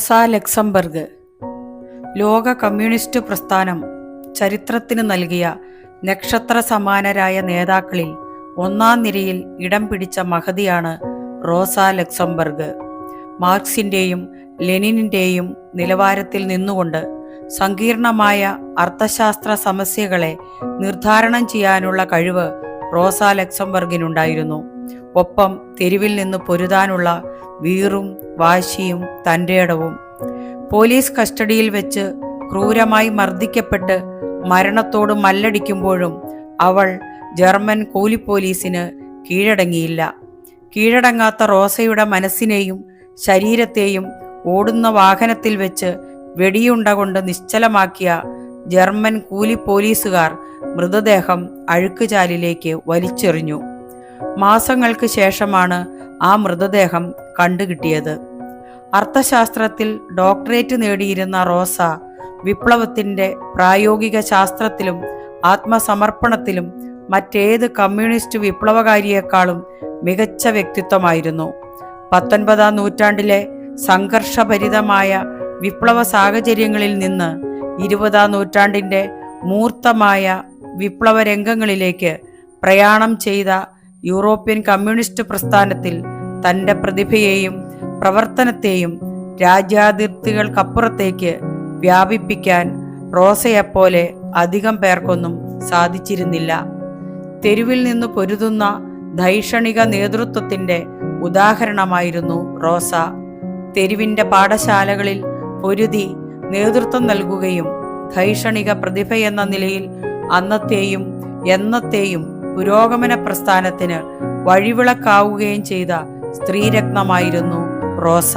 റോസ Luxembourg. ലോക communist പ്രസ്ഥാനം ചരിത്രത്തിന് നൽകിയ നക്ഷത്ര സമാനരായ നേതാക്കളിൽ ഒന്നാം നിരയിൽ ഇടം പിടിച്ച മഹതിയാണ് റോസ ലക്സംബർഗ്. മാർക്സിൻ്റെയും ലെനിനിൻ്റെയും നിലവാരത്തിൽ നിന്നുകൊണ്ട് സങ്കീർണമായ അർത്ഥശാസ്ത്ര സമസ്യകളെ നിർദ്ധാരണം ചെയ്യാനുള്ള കഴിവ് റോസ ലക്സംബർഗിനുണ്ടായിരുന്നു. ഒപ്പം തെരുവിൽ നിന്ന് പൊരുതാനുള്ള വീറും വാശിയും തൻ്റെടവും. പോലീസ് കസ്റ്റഡിയിൽ വെച്ച് ക്രൂരമായി മർദ്ദിക്കപ്പെട്ട് മരണത്തോട് മല്ലടിക്കുമ്പോഴും അവൾ ജർമ്മൻ കൂലിപ്പോലീസിന് കീഴടങ്ങിയില്ല. കീഴടങ്ങാത്ത റോസയുടെ മനസ്സിനെയും ശരീരത്തെയും ഓടുന്ന വാഹനത്തിൽ വെച്ച് വെടിയുണ്ട കൊണ്ട് നിശ്ചലമാക്കിയ ജർമ്മൻ കൂലിപ്പോലീസുകാർ മൃതദേഹം അഴുക്കുചാലിലേക്ക് വലിച്ചെറിഞ്ഞു. മാസങ്ങൾക്ക് ശേഷമാണ് ആ മൃതദേഹം കണ്ടുകിട്ടിയത്. അർത്ഥശാസ്ത്രത്തിൽ ഡോക്ടറേറ്റ് നേടിയിരുന്ന റോസ വിപ്ലവത്തിൻ്റെ പ്രായോഗിക ശാസ്ത്രത്തിലും ആത്മസമർപ്പണത്തിലും മറ്റേത് കമ്മ്യൂണിസ്റ്റ് വിപ്ലവകാരിയേക്കാളും മികച്ച വ്യക്തിത്വമായിരുന്നു. 19-ാം നൂറ്റാണ്ടിലെ സംഘർഷഭരിതമായ വിപ്ലവ സാഹചര്യങ്ങളിൽ നിന്ന് 20-ാം നൂറ്റാണ്ടിൻ്റെ മൂർത്തമായ വിപ്ലവ രംഗങ്ങളിലേക്ക് പ്രയാണം ചെയ്ത യൂറോപ്യൻ കമ്മ്യൂണിസ്റ്റ് പ്രസ്ഥാനത്തിൽ തൻ്റെ പ്രതിഭയെയും പ്രവർത്തനത്തെയും രാജ്യാതിർത്തികൾക്കപ്പുറത്തേക്ക് വ്യാപിപ്പിക്കാൻ റോസയെപ്പോലെ അധികം പേർക്കൊന്നും സാധിച്ചിരുന്നില്ല. തെരുവിൽ നിന്ന് പൊരുതുന്ന ധൈഷണിക നേതൃത്വത്തിൻ്റെ ഉദാഹരണമായിരുന്നു റോസ. തെരുവിൻ്റെ പാഠശാലകളിൽ പൊരുതി നേതൃത്വം നൽകുകയും ധൈഷണിക പ്രതിഭയെന്ന നിലയിൽ അന്നത്തെയും എന്നത്തെയും പുരോഗമന പ്രസ്ഥാനത്തിന് വഴിവിളക്കാവുകയും ചെയ്ത സ്ത്രീരത്നമായിരുന്നു റോസ.